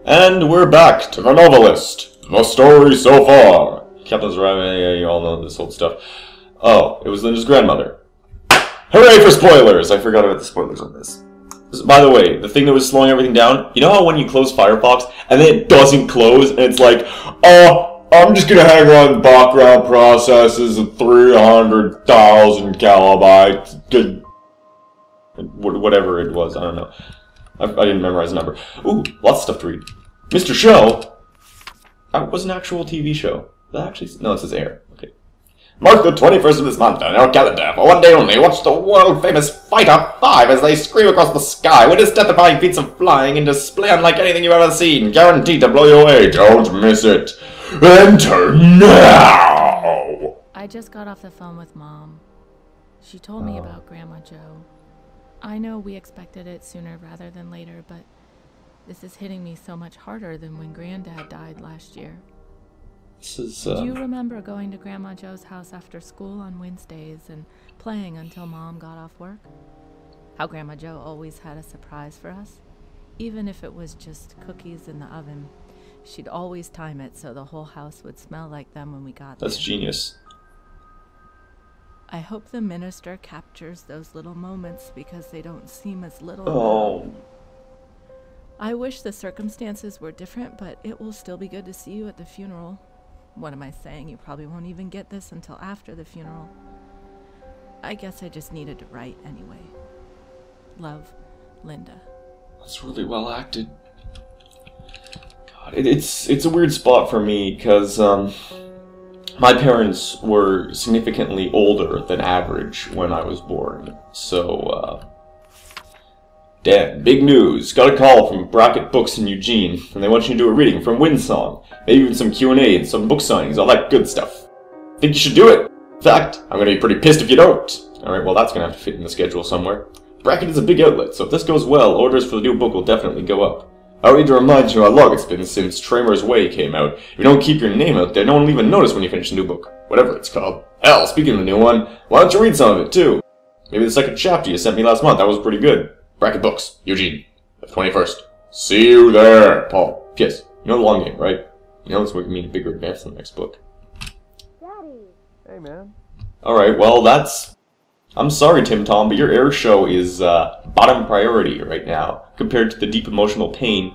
And we're back to the Novelist. The story so far. Captain's arriving, yeah, you all know this old stuff. Oh, it was Linda's grandmother. Hooray for spoilers! I forgot about the spoilers on this. By the way, the thing that was slowing everything down, you know how when you close Firefox, and then it doesn't close, and it's like, oh, I'm just gonna hang around background processes of 300,000 kilobytes. Whatever it was, I don't know. I didn't memorize the number. Ooh, lots of stuff to read. Mr. Show! That was an actual TV show. That actually... No, it says air. Okay. Mark the 21st of this month on our calendar. For one day only, watch the world-famous Fighter 5 as they scream across the sky with death-defying feats of flying and display unlike anything you've ever seen. Guaranteed to blow you away. Don't miss it. Enter now! I just got off the phone with Mom. She told me about Grandma Joe. I know we expected it sooner rather than later, but this is hitting me so much harder than when Granddad died last year. This is, Do you remember going to Grandma Joe's house after school on Wednesdays and playing until Mom got off work? How Grandma Joe always had a surprise for us? Even if it was just cookies in the oven, she'd always time it so the whole house would smell like them when we got there. That's genius. I hope the minister captures those little moments because they don't seem as little. Oh. I wish the circumstances were different, but it will still be good to see you at the funeral. What am I saying? You probably won't even get this until after the funeral. I guess I just needed to write anyway. Love, Linda. That's really well acted. God, it's a weird spot for me because my parents were significantly older than average when I was born, so, damn, big news. Got a call from Bracket Books in Eugene, and they want you to do a reading from Windsong. Maybe even some Q&A and some book signings, all that good stuff. Think you should do it? In fact, I'm gonna be pretty pissed if you don't. Alright, well that's gonna have to fit in the schedule somewhere. Bracket is a big outlet, so if this goes well, orders for the new book will definitely go up. I don't need to remind you how long it's been since Tramer's Way came out. If you don't keep your name out there, no one will even notice when you finish the new book. Whatever it's called. Hell, speaking of the new one, why don't you read some of it, too? Maybe the second chapter you sent me last month, that was pretty good. Bracket Books, Eugene. The 21st. See you there, Paul. P.S. You know the long game, right? You know this would mean a bigger advance in the next book. Daddy. Hey, man. Alright, well, that's... I'm sorry, Tim Tom, but your air show is, bottom priority right now, compared to the deep emotional pain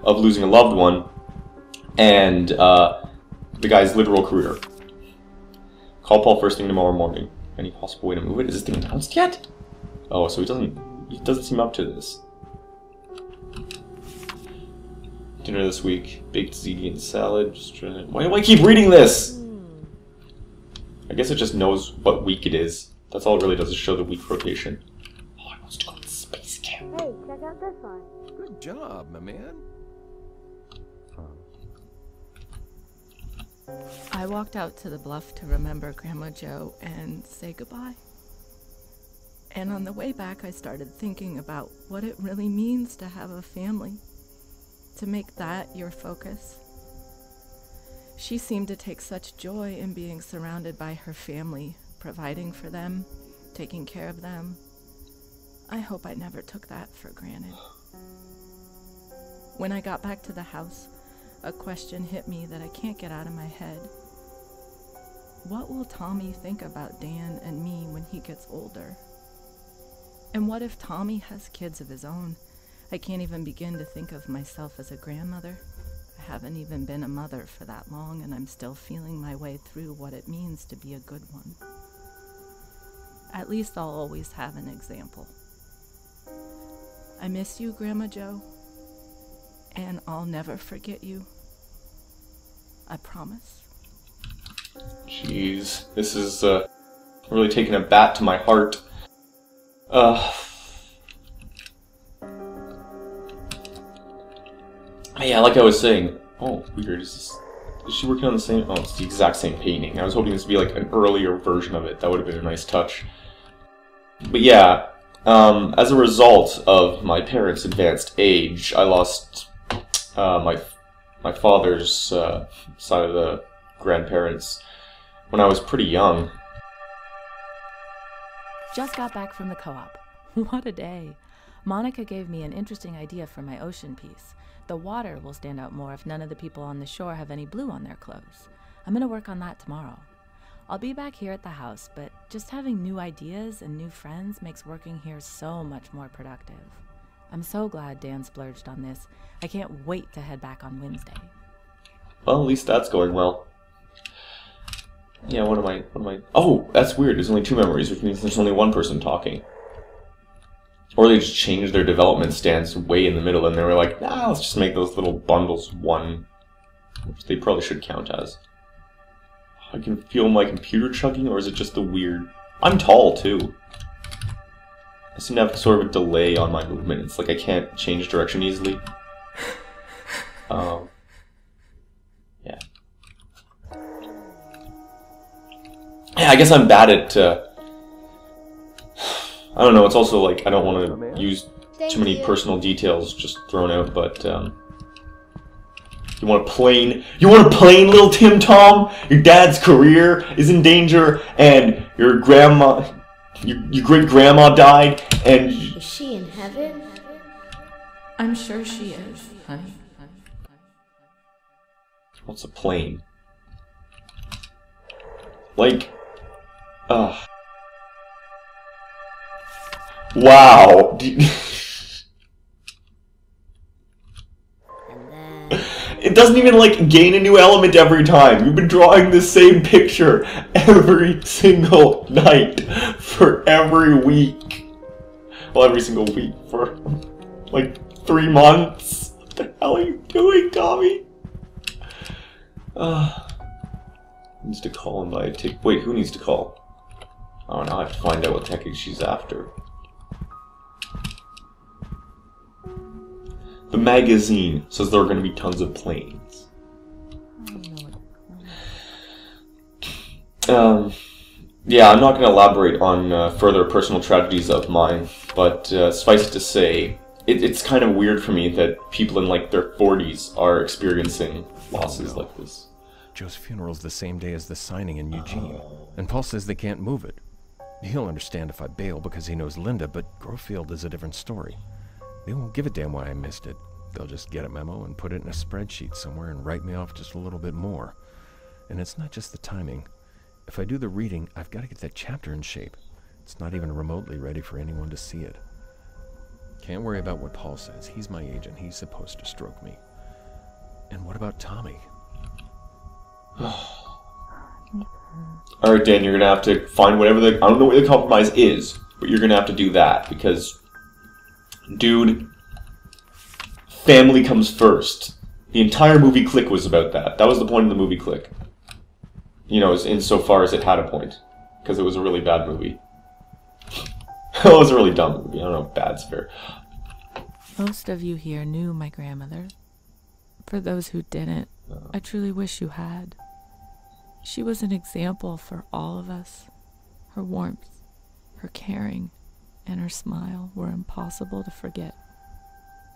of losing a loved one and, the guy's literal career. Call Paul first thing tomorrow morning. Any possible way to move it? Is this thing announced yet? Oh, so he doesn't seem up to this. Dinner this week. Baked ziti and salad. Just trying to... Why do I keep reading this? I guess it just knows what week it is. That's all it really does is show the week rotation. Oh, I want to go to space camp. Hey, check out this one. Good job, my man. I walked out to the bluff to remember Grandma Joe and say goodbye. And on the way back, I started thinking about what it really means to have a family, to make that your focus. She seemed to take such joy in being surrounded by her family, providing for them, taking care of them. I hope I never took that for granted. When I got back to the house, a question hit me that I can't get out of my head. What will Tommy think about Dan and me when he gets older? And what if Tommy has kids of his own? I can't even begin to think of myself as a grandmother. I haven't even been a mother for that long, and I'm still feeling my way through what it means to be a good one. At least I'll always have an example. I miss you, Grandma Joe, and I'll never forget you. I promise. Jeez, this is really taking a bat to my heart. Yeah, like I was saying. Oh, weird. Is she working on the same? Oh, it's the exact same painting. I was hoping this would be like an earlier version of it. That would have been a nice touch. But yeah, as a result of my parents' advanced age, I lost my father's side of the grandparents when I was pretty young. Just got back from the co-op. What a day. Monica gave me an interesting idea for my ocean piece. The water will stand out more if none of the people on the shore have any blue on their clothes. I'm gonna work on that tomorrow. I'll be back here at the house, but just having new ideas and new friends makes working here so much more productive. I'm so glad Dan splurged on this. I can't wait to head back on Wednesday. Well, at least that's going well. Yeah, what am I... Oh, that's weird. There's only 2 memories, which means there's only 1 person talking. Or they just changed their development stance way in the middle, and they were like, nah, let's just make those little bundles 1. Which they probably should count as. I can feel my computer chugging, or is it just the weird... I'm tall, too. I seem to have sort of a delay on my movement. It's like I can't change direction easily. Yeah. Yeah, I guess I'm bad at, I don't know, it's also like, I don't want to use too many personal details just thrown out, but, you want a plane, little Tim Tom? Your dad's career is in danger, and your grandma, your great-grandma died, and... Is she in heaven? I'm sure she is, honey. What's a plane? Like... Wow! It doesn't even, like, gain a new element every time. You've been drawing the same picture every single night for every week. Well, every single week for, like, 3 months. What the hell are you doing, Tommy? Needs to call him by a tick. Wait, who needs to call? Oh, now I have to find out what the heck she's after. The magazine says there are going to be tons of planes. Yeah, I'm not going to elaborate on further personal tragedies of mine, but suffice it to say, it's kind of weird for me that people in like their 40s are experiencing losses like this. Joe's funeral's the same day as the signing in Eugene, and Paul says they can't move it. He'll understand if I bail because he knows Linda, but Grofield is a different story. They won't give a damn why I missed it. They'll just get a memo and put it in a spreadsheet somewhere and write me off just a little bit more. And it's not just the timing. If I do the reading, I've got to get that chapter in shape. It's not even remotely ready for anyone to see it. Can't worry about what Paul says. He's my agent. He's supposed to stroke me. And what about Tommy? Alright, Dan, you're gonna have to find whatever the... I don't know what the compromise is, but you're gonna have to do that, because... Dude... Family comes first. The entire movie Click was about that. That was the point of the movie Click. You know, insofar as it had a point. Because it was a really bad movie. It was a really dumb movie. I don't know if bad's fair. Most of you here knew my grandmother. For those who didn't, I truly wish you had. She was an example for all of us. Her warmth, her caring, and her smile were impossible to forget.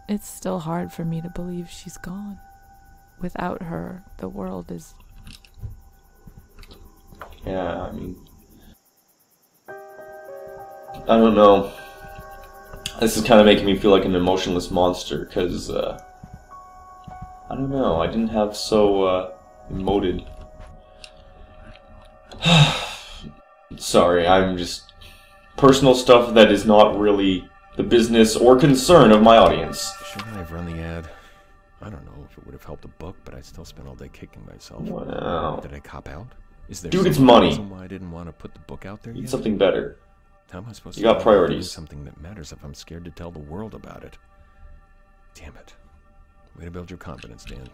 It's still hard for me to believe she's gone. Without her, the world is... Yeah, I mean... I don't know. This is kind of making me feel like an emotionless monster, because, I don't know, I didn't have so, emoted. Sorry, I'm just... Personal stuff that is not really the business or concern of my audience. Shouldn't I have run the ad? I don't know if it would have helped a book, but I still spent all day kicking myself. Wow. Did I cop out? Is there Dude, it's money. reason why I didn't want to put the book out there Need yet? something better. How am I supposed You to got priorities. something that matters if I'm scared to tell the world about it? Damn it. Way to build your confidence, Dan.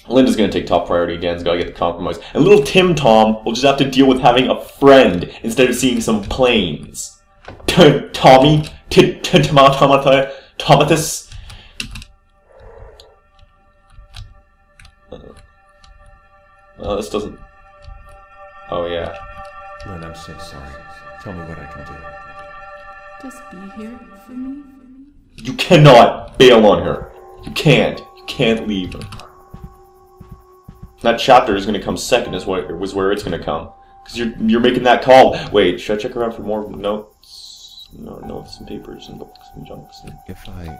Linda's gonna take top priority, Dan's gotta get the compromise. And little Tim Tom will just have to deal with having a friend instead of seeing some planes. Tommy? Tomatus? This doesn't... Oh, yeah. Lynn, I'm so sorry. Tell me what I can do. Just be here for me. You cannot bail on her. You can't. You can't leave her. That chapter is going to come second, is where it's going to come. Because you're making that call. Wait, should I check around for more notes? No, notes and papers and books and junks. And... If I...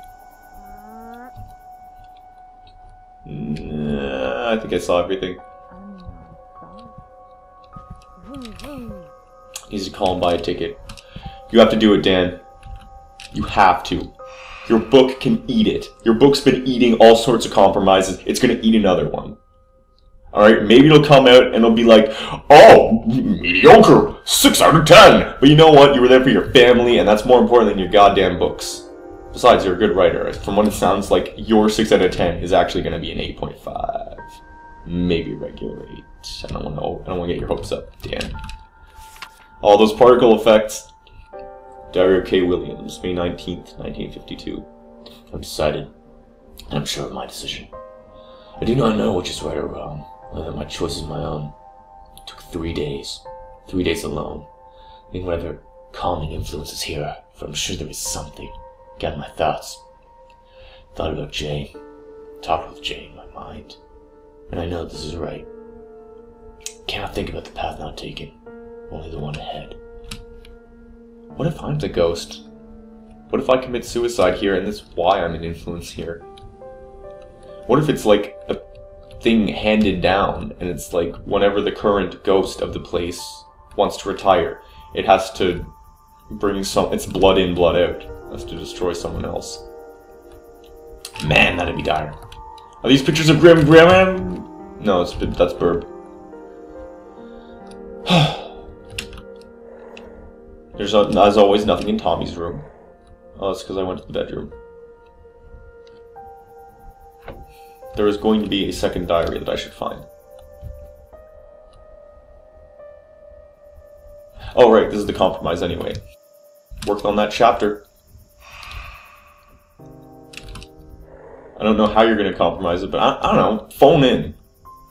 I think I saw everything. Needs to call and buy a ticket. You have to do it, Dan. You have to. Your book can eat it. Your book's been eating all sorts of compromises. It's gonna eat another one. Alright, maybe it'll come out and it'll be like, oh, mediocre, 6 out of 10. But you know what? You were there for your family, and that's more important than your goddamn books. Besides, you're a good writer. From what it sounds like, your 6 out of 10 is actually going to be an 8.5. Maybe a regular 8. I don't want to get your hopes up, Dan. All those particle effects. Dario K. Williams, May 19th, 1952. I'm decided. I'm sure of my decision. I do not know which is right or wrong, whether my choice is my own. It took 3 days. 3 days alone. I think whatever calming influence is here, for I'm sure there is something. Gathered my thoughts. Thought about Jane. Talked with Jane in my mind. And I know this is right. Cannot think about the path not taken. Only the one ahead. What if I'm the ghost? What if I commit suicide here and this is why I'm an influence here? What if it's like a thing handed down and it's like whenever the current ghost of the place wants to retire, it has to bring it's blood in, blood out. It has to destroy someone else. Man, that'd be dire. Are these pictures of Grim? No, that's Burb. There's, as always, nothing in Tommy's room. Oh, that's because I went to the bedroom. There is going to be a second diary that I should find. Oh, right, this is the compromise anyway. Worked on that chapter. I don't know how you're going to compromise it, but I don't know. Phone in.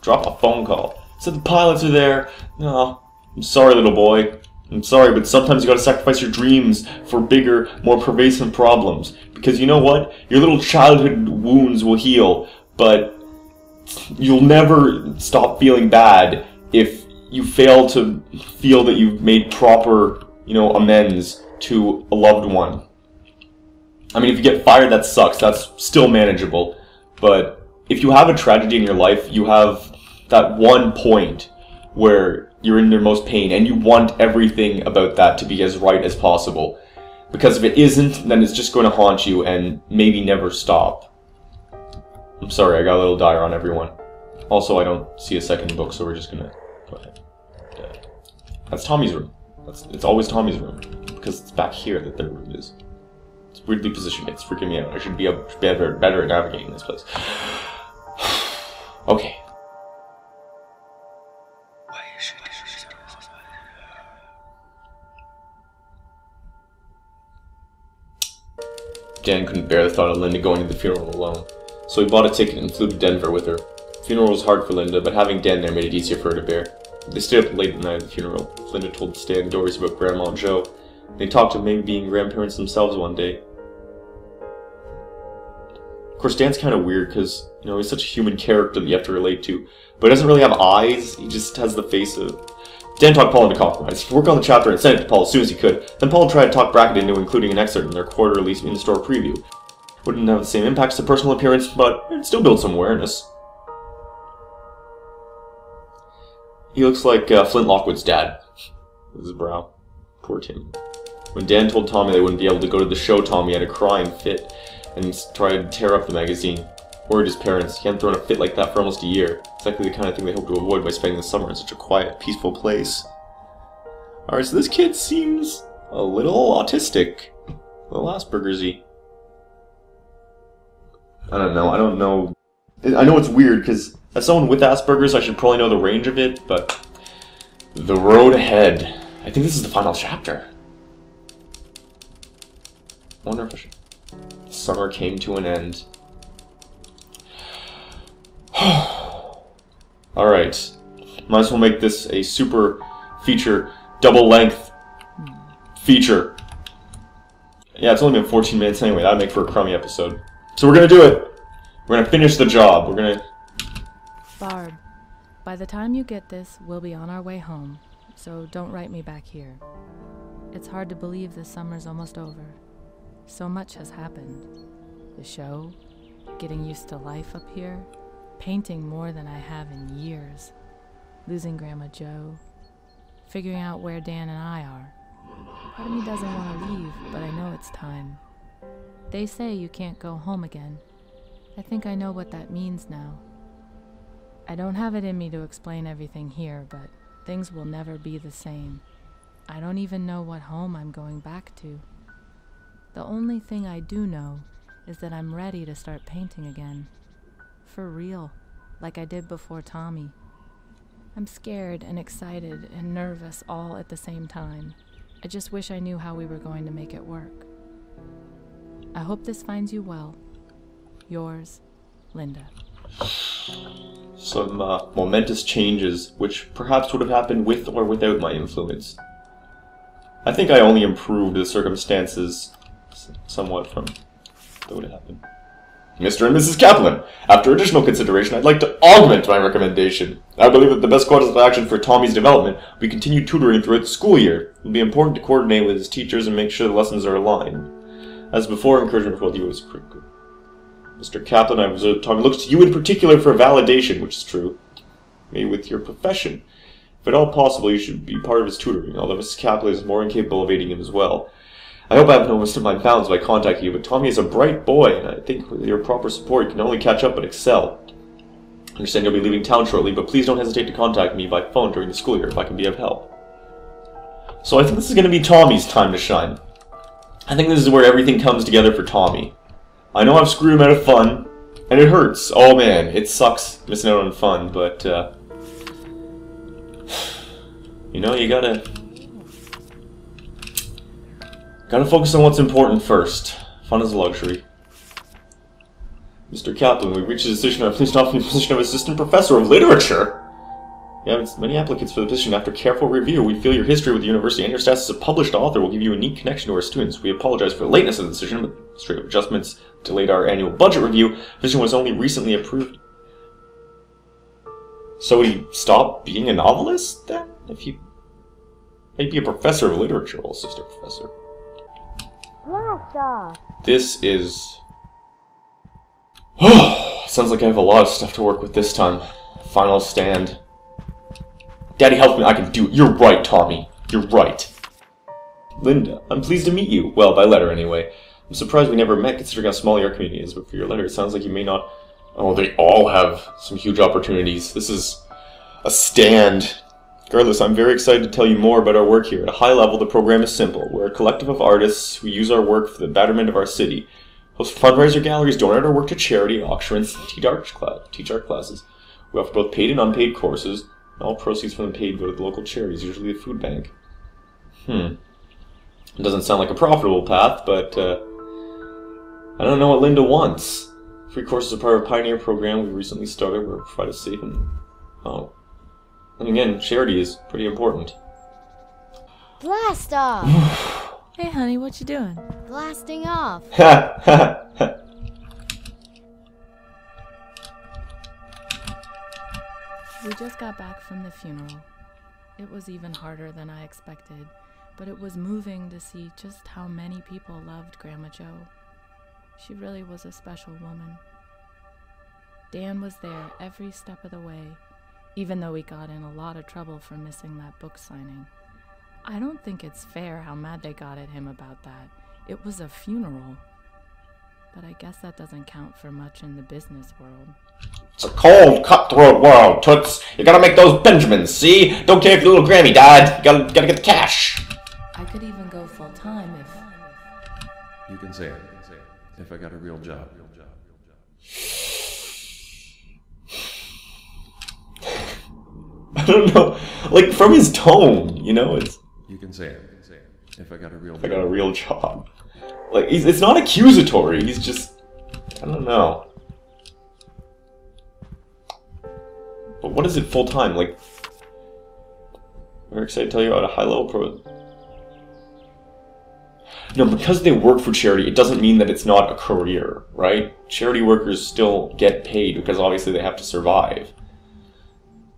Drop a phone call. Said the pilots are there. No, I'm sorry, little boy. I'm sorry, but sometimes you gotta sacrifice your dreams for bigger, more pervasive problems. Because you know what? Your little childhood wounds will heal, but you'll never stop feeling bad if you fail to feel that you've made proper, amends to a loved one. I mean, if you get fired, that sucks. That's still manageable. But if you have a tragedy in your life, you have that one point where you're in your most pain, and you want everything about that to be as right as possible. Because if it isn't, then it's just going to haunt you and maybe never stop. I'm sorry, I got a little dire on everyone. Also, I don't see a second book, so we're just gonna go ahead. That's Tommy's room. It's always Tommy's room. Because it's back here that their room is. It's weirdly positioned. It's freaking me out. I should be better at navigating this place. Okay. Dan couldn't bear the thought of Linda going to the funeral alone, so he bought a ticket and flew to Denver with her. The funeral was hard for Linda, but having Dan there made it easier for her to bear. They stayed up late the night of the funeral. Linda told Stan stories about Grandma and Joe. They talked of maybe being grandparents themselves one day. Of course, Dan's kind of weird because, he's such a human character that you have to relate to, but he doesn't really have eyes. He just has the face of... Dan talked Paul into compromise. He'd work on the chapter and send it to Paul as soon as he could. Then Paul tried to talk Brackett into including an excerpt in their quarterly in-store preview. Wouldn't have the same impact as the personal appearance, but it'd still build some awareness. He looks like Flint Lockwood's dad. With his brow. Poor Tim. When Dan told Tommy they wouldn't be able to go to the show, Tommy had a crying fit and tried to tear up the magazine. Worried his parents. He hadn't thrown a fit like that for almost a year. Exactly the kind of thing they hope to avoid by spending the summer in such a quiet, peaceful place. Alright, so this kid seems a little autistic. A little Asperger's-y. I don't know. I know it's weird, because as someone with Asperger's, I should probably know the range of it, but... The road ahead. I think this is the final chapter. I wonder if I should... Summer came to an end. Alright. Might as well make this a super feature, double length feature. Yeah, it's only been 14 minutes anyway. That'd make for a crummy episode. So we're gonna do it. We're gonna finish the job. We're gonna... Barb, by the time you get this, we'll be on our way home. So don't write me back here. It's hard to believe this summer's almost over. So much has happened. The show, getting used to life up here, painting more than I have in years, losing Grandma Jo, figuring out where Dan and I are. Part of me doesn't want to leave, but I know it's time. They say you can't go home again. I think I know what that means now. I don't have it in me to explain everything here, but things will never be the same. I don't even know what home I'm going back to. The only thing I do know is that I'm ready to start painting again. For real, like I did before Tommy. I'm scared and excited and nervous all at the same time. I just wish I knew how we were going to make it work. I hope this finds you well. Yours, Linda. Some momentous changes, which perhaps would have happened with or without my influence. I think I only improved the circumstances somewhat from what would have happened. Mr. and Mrs. Kaplan, after additional consideration, I'd like to augment my recommendation. I believe that the best course of action for Tommy's development will be continued tutoring throughout the school year. It will be important to coordinate with his teachers and make sure the lessons are aligned. As before, encouragement for you is critical. Mr. Kaplan, I observed Tommy looks to you in particular for validation, which is true. Maybe with your profession. If at all possible, you should be part of his tutoring, although Mrs. Kaplan is more incapable of aiding him as well. I hope I have no wisdom my bounds by contacting you, but Tommy is a bright boy, and I think with your proper support you can only catch up but excel. I understand you'll be leaving town shortly, but please don't hesitate to contact me by phone during the school year if I can be of help. So I think this is going to be Tommy's time to shine. I think this is where everything comes together for Tommy. I know I've screwed him out of fun, and it hurts. Oh man, it sucks missing out on fun, but, you know, you gotta focus on what's important first. Fun is a luxury. Mr. Kaplan, we reached a decision on please offer the position of Assistant Professor of Literature. You have many applicants for the position. After careful review, we feel your history with the university and your status as a published author will give you a unique connection to our students. We apologize for the lateness of the decision, but straight-up adjustments delayed our annual budget review. The position was only recently approved. So would he stop being a novelist, then? If he... He'd be a professor of literature, or assistant professor. Blast off! This is... Oh, sounds like I have a lot of stuff to work with this time. Final stand. Daddy, help me, I can do it. You're right, Tommy. You're right. Linda, I'm pleased to meet you. Well, by letter, anyway. I'm surprised we never met, considering how small your community is, but for your letter, it sounds like you may not... Oh, they all have some huge opportunities. This is a stand. Regardless, I'm very excited to tell you more about our work here. At a high level, the program is simple. We're a collective of artists who use our work for the betterment of our city. Host fundraiser galleries, donate our work to charity, auctions, teach art classes. We offer both paid and unpaid courses. All proceeds from the paid go to the local charities, usually the food bank. It doesn't sound like a profitable path, but I don't know what Linda wants. Free courses are part of a pioneer program we recently started where we provide a safe and... Oh. And again, charity is pretty important. Blast off! Hey honey, what you doing? Blasting off. Ha ha ha. We just got back from the funeral. It was even harder than I expected, but it was moving to see just how many people loved Grandma Jo. She really was a special woman. Dan was there every step of the way, even though we got in a lot of trouble for missing that book signing. I don't think it's fair how mad they got at him about that. It was a funeral. But I guess that doesn't count for much in the business world. It's a cold, cutthroat world, Toots. You gotta make those Benjamins, see? Don't care if your little Grammy died. You gotta get the cash. I could even go full-time if... You can say it. If I got a real job. I don't know. Like, from his tone, you know, it's... You can say it. If I got a real job. I got a real job. Like, it's not accusatory. He's just... I don't know. But what is it full-time? Like... We're excited to tell you about a high-level pro... No, because they work for charity, it doesn't mean that it's not a career, right? Charity workers still get paid because obviously they have to survive.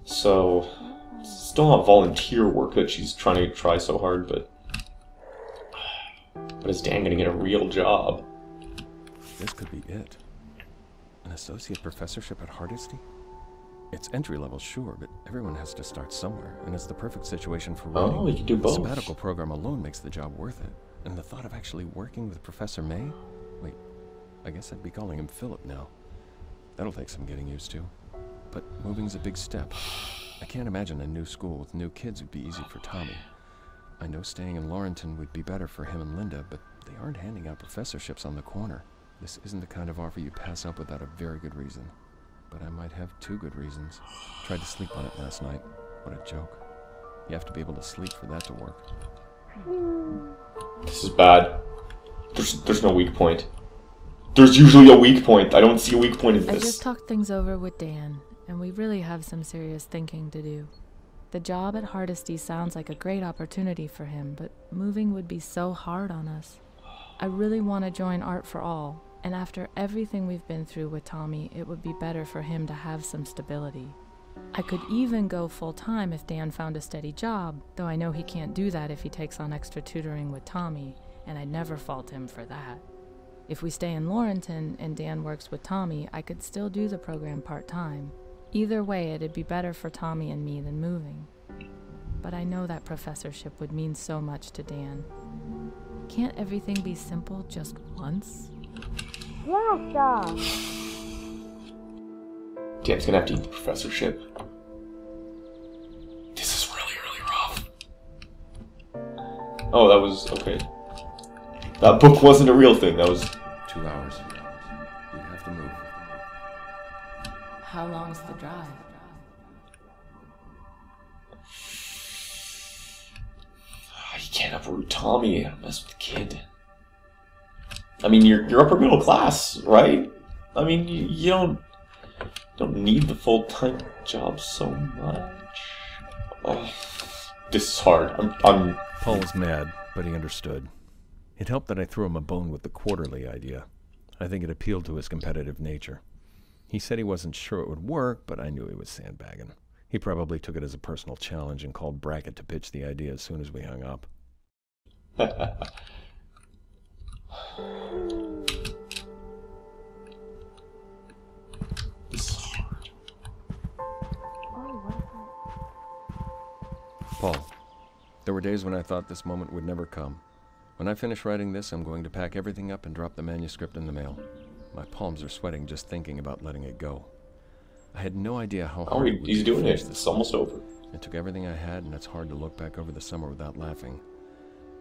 So, it's still not volunteer work that she's trying so hard, but... But is Dan gonna get a real job? This could be it. An associate professorship at Hardesty? It's entry level, sure, but everyone has to start somewhere, and it's the perfect situation for writing. Oh, you can do The both. sabbatical program alone makes the job worth it. And the thought of actually working with Professor May? Wait, I guess I'd be calling him Philip now. That'll take some getting used to. But moving's a big step. I can't imagine a new school with new kids would be easy for Tommy. I know staying in Laurenton would be better for him and Linda, but they aren't handing out professorships on the corner. This isn't the kind of offer you pass up without a very good reason. But I might have 2 good reasons. Tried to sleep on it last night. What a joke. You have to be able to sleep for that to work. This is bad. There's no weak point. There's usually a weak point. I don't see a weak point in I this. just talked things over with Dan, and we really have some serious thinking to do. The job at Hardesty sounds like a great opportunity for him, but moving would be so hard on us. I really want to join Art for All, and after everything we've been through with Tommy, it would be better for him to have some stability. I could even go full-time if Dan found a steady job, though I know he can't do that if he takes on extra tutoring with Tommy, and I'd never fault him for that. If we stay in Laurenton and Dan works with Tommy, I could still do the program part-time. Either way, it'd be better for Tommy and me than moving. But I know that professorship would mean so much to Dan. Can't everything be simple just once? Blast off! Dan's gonna have to eat the professorship. This is really, really rough. Oh, that was... okay. That book wasn't a real thing, that was... 2 hours. We have to move. How long's the drive? You can't uproot Tommy and mess with the kid. I mean, you're upper middle class, right? I mean, you don't need the full-time job so much. Oh, this is hard. I'm... Paul was mad, but he understood. It helped that I threw him a bone with the quarterly idea. I think it appealed to his competitive nature. He said he wasn't sure it would work, but I knew he was sandbagging. He probably took it as a personal challenge and called Brackett to pitch the idea as soon as we hung up. This is hard. Paul, there were days when I thought this moment would never come. When I finish writing this, I'm going to pack everything up and drop the manuscript in the mail. My palms are sweating just thinking about letting it go. I had no idea how hard it would be he's to doing finish it. this. It's almost over. It took everything I had, and it's hard to look back over the summer without laughing.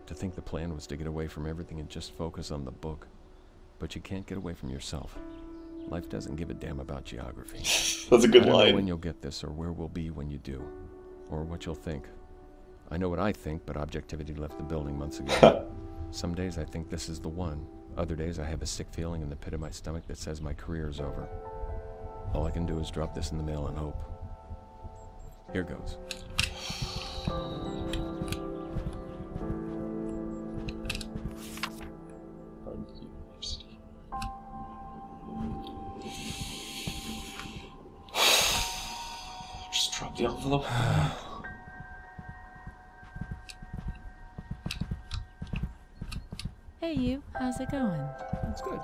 To think the plan was to get away from everything and just focus on the book. But you can't get away from yourself. Life doesn't give a damn about geography. That's a good I don't know when line. you'll get this, or where we'll be when you do. Or what you'll think. I know what I think, but objectivity left the building months ago. Some days I think this is the one. Other days I have a sick feeling in the pit of my stomach that says my career is over. All I can do is drop this in the mail and hope. Here goes. Just drop the envelope. Hey you, how's it going? That's good.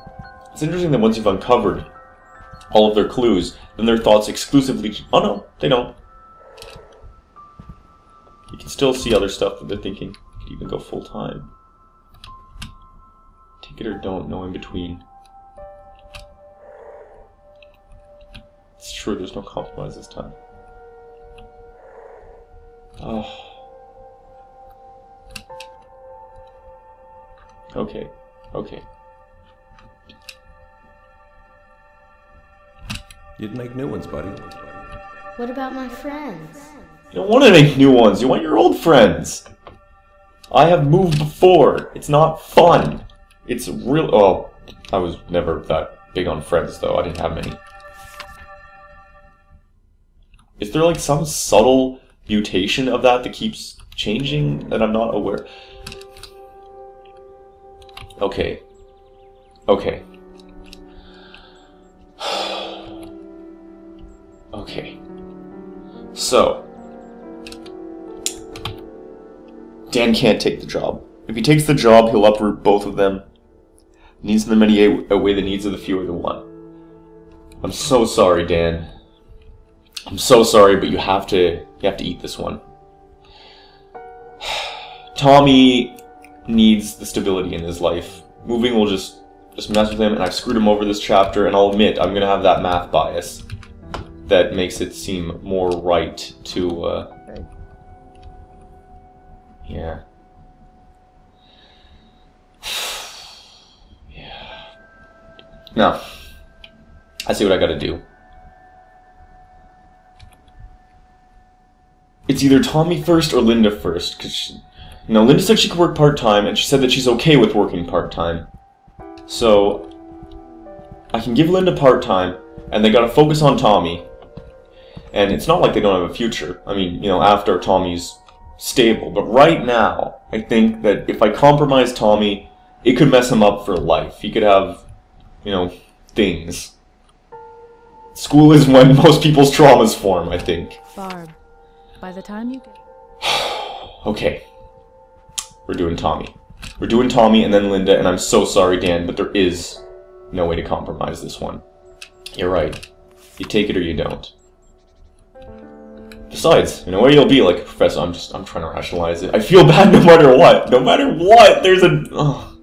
It's interesting that once you've uncovered all of their clues, then their thoughts exclusively... Oh no, they don't. You can still see other stuff that they're thinking. You could even go full time. Take it or don't, no in between. It's true, there's no compromise this time. Oh. Okay, okay. You'd make new ones, buddy. What about my friends? You don't want to make new ones, you want your old friends. I have moved before. It's not fun. It's real... Oh, I was never that big on friends, though. I didn't have many. Is there, like, some subtle mutation of that keeps changing that I'm not aware? Okay. Okay. Okay. So... Dan can't take the job. If he takes the job, he'll uproot both of them. The needs of the many outweigh the needs of the few or the one. I'm so sorry, Dan. I'm so sorry, but you have to eat this one. Tommy needs the stability in his life. Moving will just mess with him, and I've screwed him over this chapter, and I'll admit, I'm gonna have that math bias that makes it seem more right to, yeah. Yeah. Now, I see what I gotta do. It's either Tommy first or Linda first, because Linda said she could work part-time, and she said that she's okay with working part-time. So, I can give Linda part-time, and they gotta focus on Tommy. And it's not like they don't have a future. I mean, after Tommy's stable. But right now, I think that if I compromise Tommy, it could mess him up for life. He could have, things. School is when most people's traumas form, I think. Barb, by the time you get... Okay. We're doing Tommy. We're doing Tommy and then Linda, and I'm so sorry, Dan, but there is no way to compromise this one. You're right. You take it or you don't. Besides, in a way you'll be like, Professor, I'm trying to rationalize it. I feel bad no matter what. No matter what, there's a... Ugh.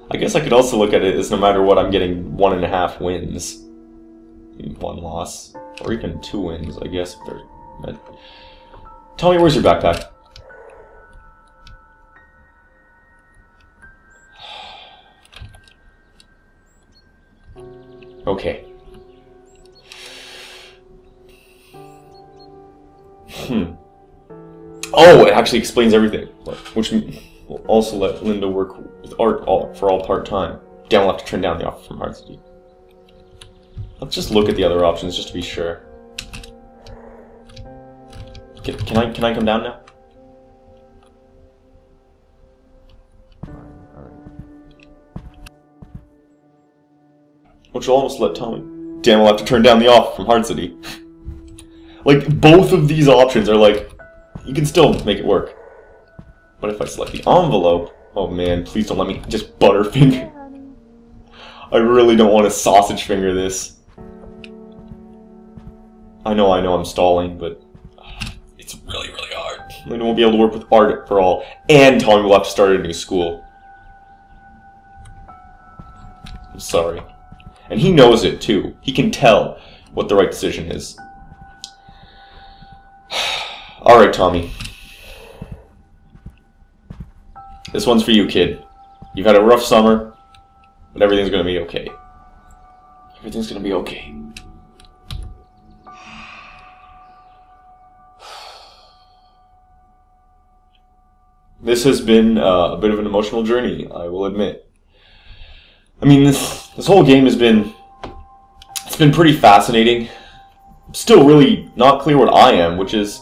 I guess I could also look at it as no matter what, I'm getting 1.5 wins. 1 loss. Or even 2 wins, I guess. If they're... Tommy, where's your backpack? Okay. Oh, it actually explains everything. Which will also let Linda work with art for all part-time. Dan will have to turn down the offer from Hard City. Let's just look at the other options just to be sure. Can I come down now? Which will almost let Tommy... Dan will have to turn down the offer from Hard City. Like, both of these options are like, you can still make it work. But if I select the envelope... Oh man, please don't let me just butterfinger. I really don't want to sausage finger this. I know I'm stalling, but... It's really, really hard. Linda won't be able to work with art for all, and Tommy will have to start a new school. I'm sorry. And he knows it, too. He can tell what the right decision is. Alright, Tommy. This one's for you, kid. You've had a rough summer, but everything's gonna be okay. Everything's gonna be okay. This has been a bit of an emotional journey, I will admit. I mean, this whole game has been... It's been pretty fascinating. I'm still really not clear what I am, which is...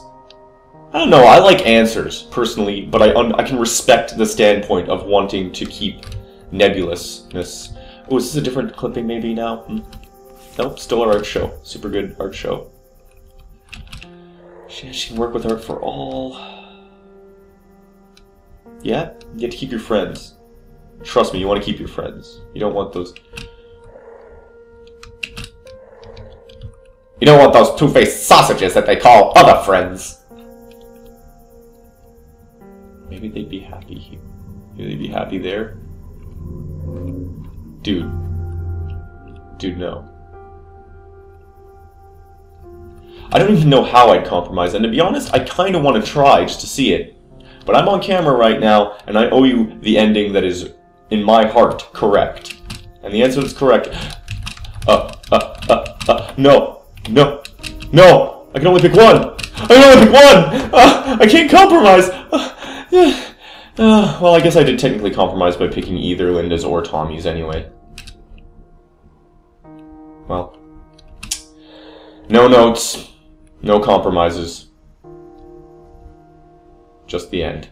I don't know, I like answers, personally, but I can respect the standpoint of wanting to keep nebulousness. Oh, is this a different clipping maybe now? Nope, still our art show. Super good art show. She can work with art for all... Yeah, you get to keep your friends. Trust me, you want to keep your friends. You don't want those... You don't want those two-faced sausages that they call other friends. Maybe they'd be happy here. Maybe they'd be happy there. Dude, no. I don't even know how I'd compromise, and to be honest, I kind of want to try just to see it. But I'm on camera right now, and I owe you the ending that is, in my heart, correct. And the answer that's correct... No! I can only pick one! I can only pick one! I can't compromise! Well, I guess I did technically compromise by picking either Linda's or Tommy's anyway. Well. No notes. No compromises. Just the end.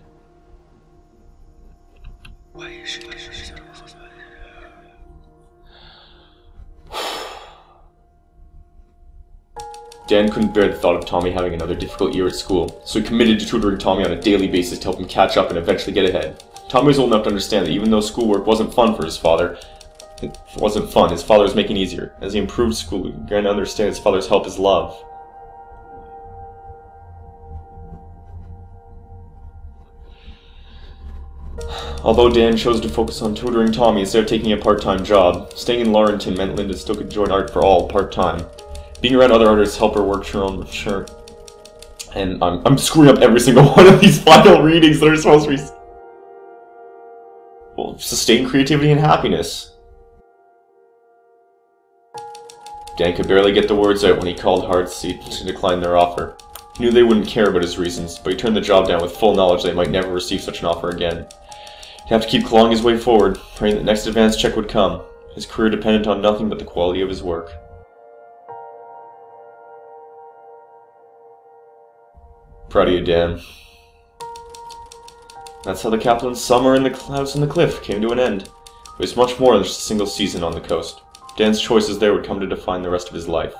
Dan couldn't bear the thought of Tommy having another difficult year at school, so he committed to tutoring Tommy on a daily basis to help him catch up and eventually get ahead. Tommy was old enough to understand that even though schoolwork wasn't fun for his father, his father was making it easier. As he improved school, he began to understand his father's help as love. Although Dan chose to focus on tutoring Tommy instead of taking a part-time job, staying in Laurenton meant Linda still could join art for all part-time. Being around other artists helped her work her own, sure. And I'm screwing up every single one of these final readings that are supposed to be... Well, sustain creativity and happiness. Dan could barely get the words out when he called Heartseed to decline their offer. He knew they wouldn't care about his reasons, but he turned the job down with full knowledge that he might never receive such an offer again. He'd have to keep clawing his way forward, praying that the next advance check would come. His career depended on nothing but the quality of his work. Proud of you, Dan. That's how the Kaplan's summer in the clouds on the cliff came to an end. It was much more than just a single season on the coast. Dan's choices there would come to define the rest of his life.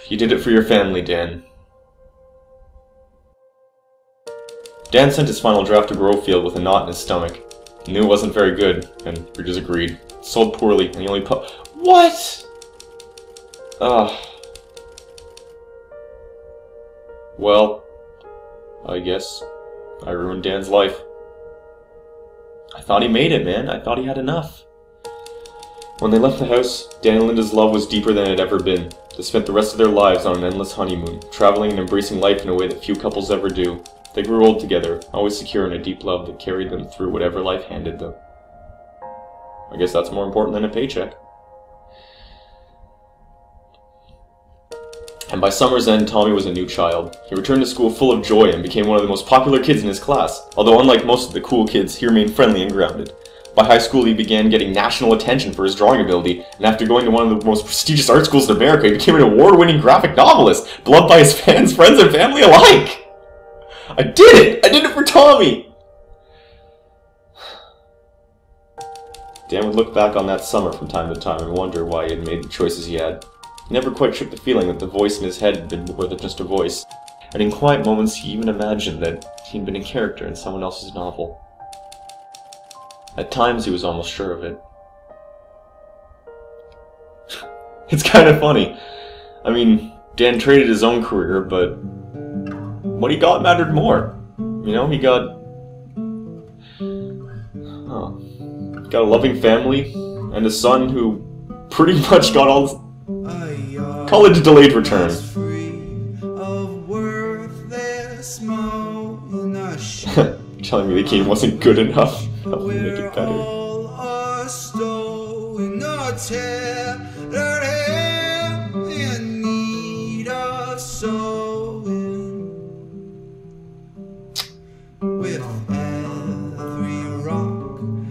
You did it for your family, Dan. Dan sent his final draft to Growfield with a knot in his stomach. He knew it wasn't very good, and readers agreed. It sold poorly, and he only What?! Well, I guess I ruined Dan's life. I thought he made it, man. I thought he had enough. When they left the house, Dan and Linda's love was deeper than it had ever been. They spent the rest of their lives on an endless honeymoon, traveling and embracing life in a way that few couples ever do. They grew old together, always secure in a deep love that carried them through whatever life handed them. I guess that's more important than a paycheck. And by summer's end, Tommy was a new child. He returned to school full of joy and became one of the most popular kids in his class, although unlike most of the cool kids, he remained friendly and grounded. By high school, he began getting national attention for his drawing ability, and after going to one of the most prestigious art schools in America, he became an award-winning graphic novelist, beloved by his fans, friends, and family alike! I did it! I did it for Tommy! Dan would look back on that summer from time to time and wonder why he had made the choices he had. He never quite shook the feeling that the voice in his head had been more than just a voice, and in quiet moments he even imagined that he'd been a character in someone else's novel. At times he was almost sure of it. It's kind of funny. I mean, Dan traded his own career, but what he got mattered more. You know, he got a loving family and a son who pretty much got all this college delayed return. Telling me the game wasn't good enough. Help me make it better.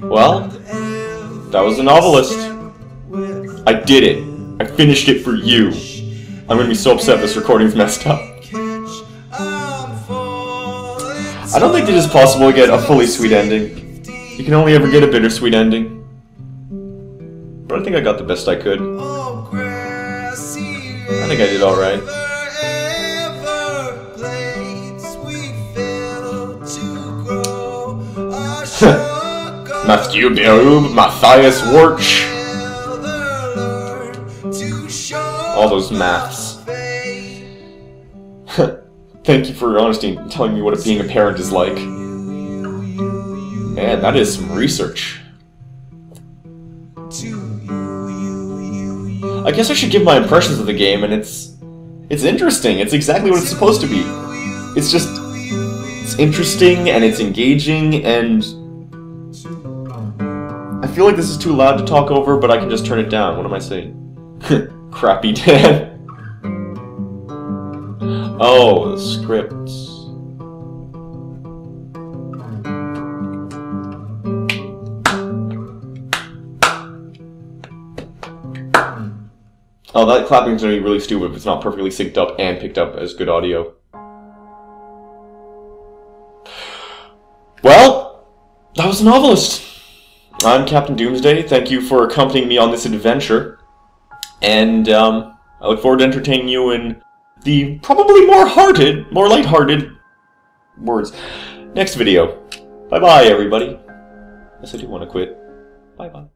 Well, that was The Novelist. I did it. I finished it for you. I'm gonna be so upset this recording's messed up. I don't think it is possible to get a fully sweet ending. You can only ever get a bittersweet ending. But I think I got the best I could. I think I did alright. Matthew Berube, Matthias Wirch. All those maths. Thank you for your honesty in telling me what being a parent is like. Man, that is some research. I guess I should give my impressions of the game, and it's interesting. It's exactly what it's supposed to be. It's just... it's interesting, and it's engaging, and... I feel like this is too loud to talk over, but I can just turn it down. What am I saying? Crappy Dan. Oh, the scripts. Oh, that clapping's gonna be really stupid if it's not perfectly synced up and picked up as good audio. Well, that was The Novelist. I'm Captain Doomsday. Thank you for accompanying me on this adventure. And I look forward to entertaining you in the probably more lighthearted words next video. Bye-bye, everybody. Yes, I do want to quit. Bye-bye.